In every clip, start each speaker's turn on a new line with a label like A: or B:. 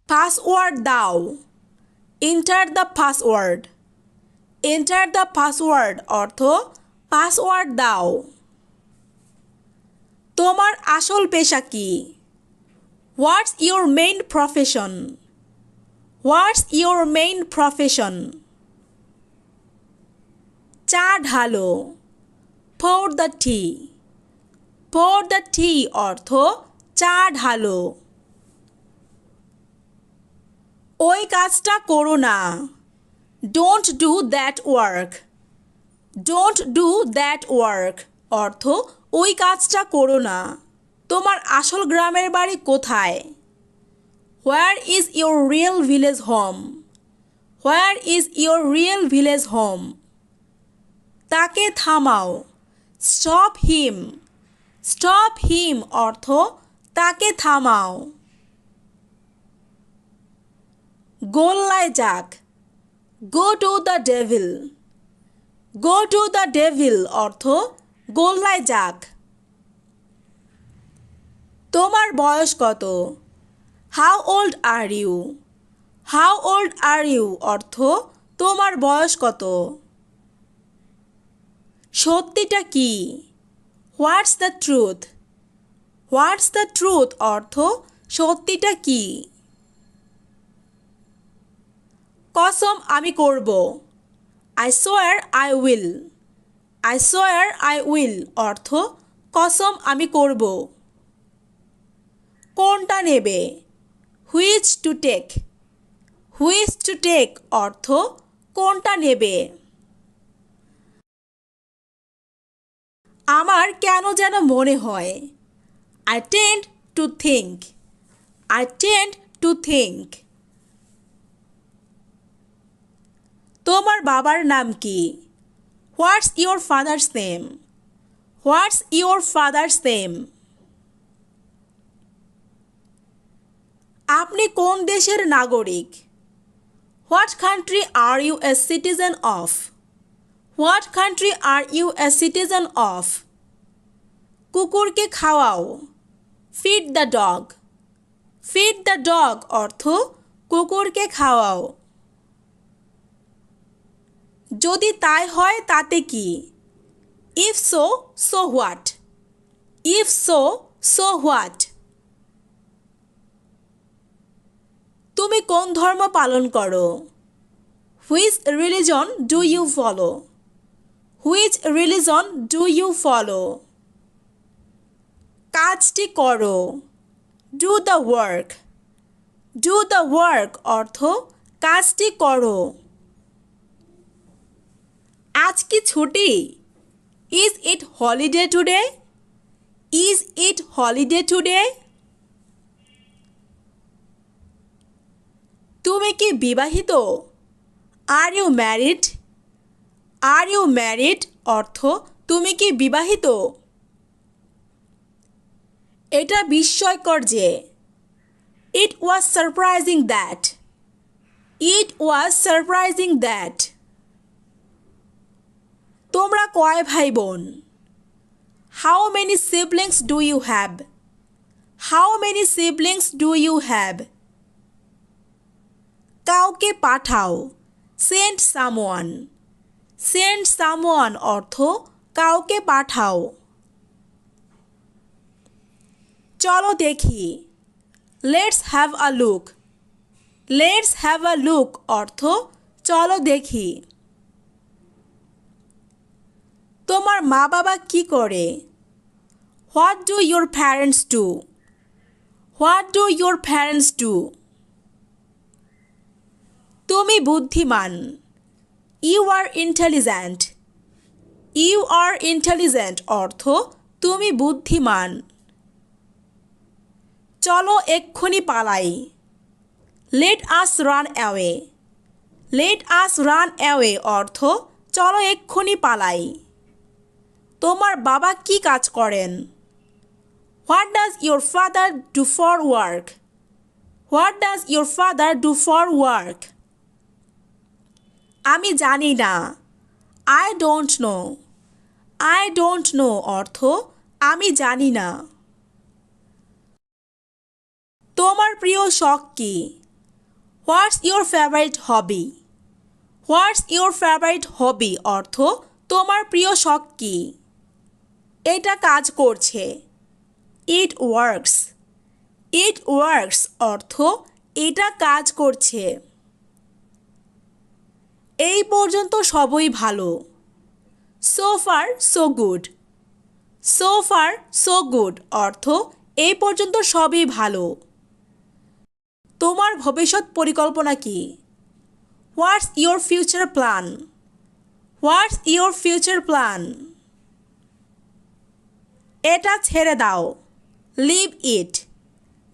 A: Password দাও। Enter the password. Enter the password অর্থ password দাও। তোমার আসল পেশা কি? What's your main profession? What's your main profession? চা ঢালো। pour the tea। pour the tea অর্থ চা ঢালো। ওই কাজটা করো না। Don't do that work. Don't do that work অর্থ ওই কাজটা করো না। তোমার আসল গ্রামের বাড়ি কোথায়? Where is your real village home? Where is your real village home? তাকে থামাও। Stop him. স্টপ হিম অর্থ তাকে থামাও। গোল্লায় যাক। Go to the devil. Go to the devil অর্থ গোল্লায় যাক। তোমার বয়স কত? How old are you? How old are you অর্থ তোমার বয়স কত? সত্যিটা কি? What's the truth? What's the truth অর্থ সত্যিটা কি? কসম আমি করব। I swear I will. I swear I will অর্থ কসম আমি করব। কোনটা নেবে? Which to take. Which to take অর্থ কোনটা নেবে। আমার কেন যেন মনে হয়। I tend to think. I tend to think. তোমার বাবার নাম কি? What's your father's name? What's your father's name? আপনি কোন দেশের নাগরিক? What country are you a citizen of? What country are you a citizen of? কুকুরকে খাওয়াও। Feed the dog. Feed the dog অর্থ কুকুরকে খাওয়াও। যদি তাই হয় তাতে কি? If so, so what? If so, so what? তুমি কোন ধর্ম পালন করো? Which religion do you follow? Which religion do you follow? কাজটি করো। Do the work. Do the work অর্থ কাজটি করো। আজ কি ছুটি? Is it holiday today? Is it holiday today? তুমি কি বিবাহিত? Are you married? Are you married অর্থ তুমি কি বিবাহিত? এটা বিস্ময়কর যে। It was surprising that. It was surprising that. তোমরা কয় ভাই বোন? How many siblings do you have? How many siblings do you have? কাউকে পাঠাও। Send someone. সেন্ড সামওয়ান অর্থ কাউকে পাঠাও। চলো দেখি। Let's have a look. Let's have a look অর্থ চলো দেখি। তোমার মা বাবা কি করে? What do your parents do? What do your parents do? তুমি বুদ্ধিমান। You are intelligent. You are intelligent অর্থ তুমি বুদ্ধিমান। চলো এক্ষুনি পালাই। Let us run away. Let us run away অর্থ চলো এক্ষুনি পালাই। তোমার বাবা কি কাজ করেন? What does your father do for work? What does your father do for work? আমি জানি না। I don't know. I don't know অর্থ আমি জানি না। তোমার প্রিয় শখ কি? What's your favourite hobby? What's your favourite hobby অর্থ তোমার প্রিয় শখ কী? এটা কাজ করছে। It works. ইট ওয়ার্কস অর্থ এটা কাজ করছে। এই পর্যন্ত সবই ভালো। So far so good. So far so good অর্থ এই পর্যন্ত সবই ভালো। তোমার ভবিষ্যৎ পরিকল্পনা কি? What's your future plan? What's your future plan? এটা ছেড়ে দাও। লিভ ইট।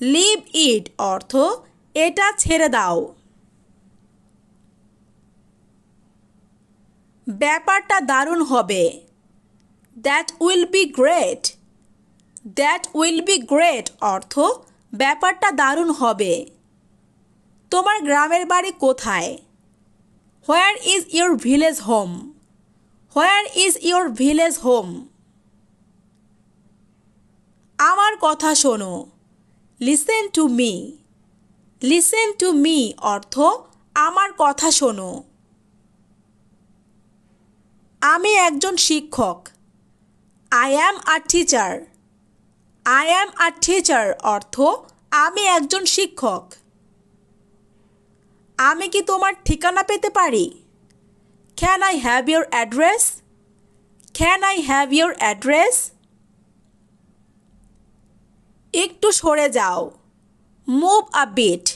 A: লিভ ইট অর্থ এটা ছেড়ে দাও। ব্যাপারটা দারুণ হবে। That will be great. That will be great অর্থ ব্যাপারটা দারুণ হবে। তোমার গ্রামের বাড়ি কোথায়? Where is your village home? Where is your village home? আমার কথা শোনো। Listen to me. Listen to me অর্থ আমার কথা শোনো। আমি একজন শিক্ষক। I am a teacher. I am a teacher অর্থ আমি একজন শিক্ষক। আমি কি তোমার ঠিকানা পেতে পারি? Can I have your address? Can I have your address? একটু সরে যাও। Move a bit.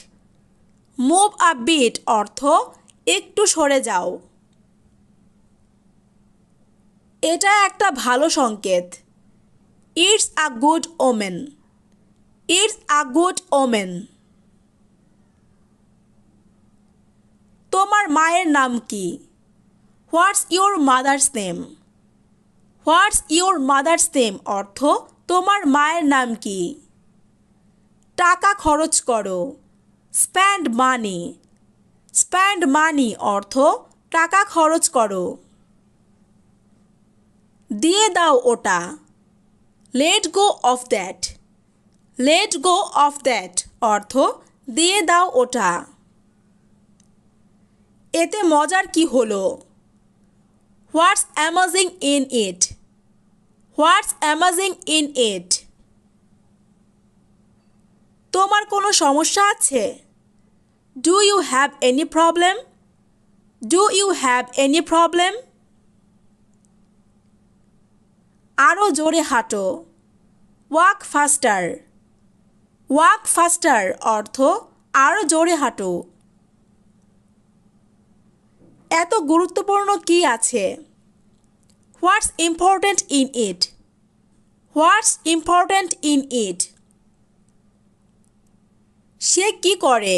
A: Move a bit অর্থ একটু সরে যাও। এটা একটা ভালো সংকেত। It's a good omen. It's a good omen. তোমার মায়ের নাম কি? What's your mother's name? What's your mother's name অর্থ তোমার মায়ের নাম কি? টাকা খরচ করো। Spend money. স্পেন্ড মানি অর্থ টাকা খরচ করো। দিয়ে দাও ওটা। Let go of that. Let go of that অর্থ দিয়ে দাও ওটা। এতে মজার কি হলো? What's amazing in it? What's amazing in it? তোমার কোনো সমস্যা আছে? Do you have any problem? Do you have any problem? আরও জোরে হাঁটো। ওয়াক ফাস্টার। ওয়াক ফাস্টার অর্থ আরও জোরে হাঁটো। এত গুরুত্বপূর্ণ কি আছে? What's important in it? What's important in it? সে কি করে?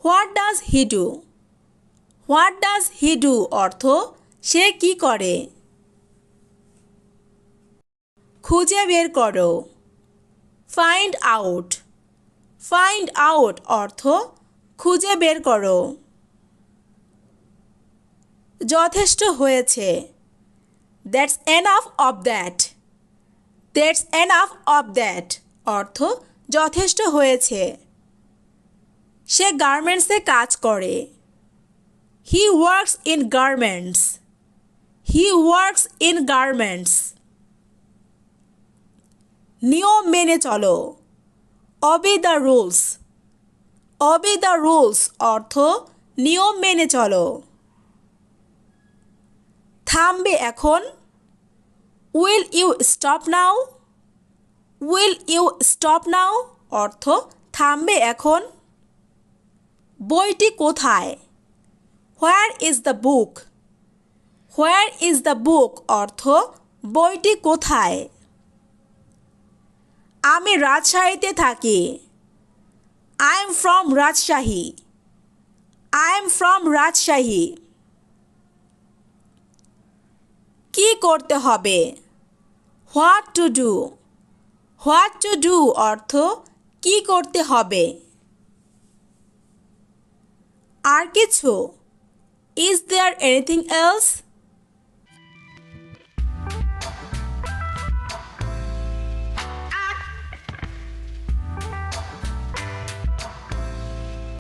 A: What does he do? What does he do অর্থ সে কি করে। খুঁজে বের করো। Find out. ফাইন্ড আউট অর্থ খুঁজে বের করো। যথেষ্ট হয়েছে। That's enough of that. That's enough of that অর্থ যথেষ্ট হয়েছে। সে গার্মেন্টসে কাজ করে। He works in garments. He works in garments. নিয়ম মেনে চলো। Obey the rules. Obey the rules অর্থ নিয়ম মেনে চলো। থামবে এখন। Will you stop now? Will you stop now অর্থ থামবে এখন। বইটি কোথায়? Where is the book? Where is the book অর্থ বইটি কোথায়। আমি রাজশাহীতে থাকি। I am from Rajshahi. I am from Rajshahi. কি করতে হবে? What to do? What to do অর্থ কি করতে হবে। আর কিছু? Is there anything else?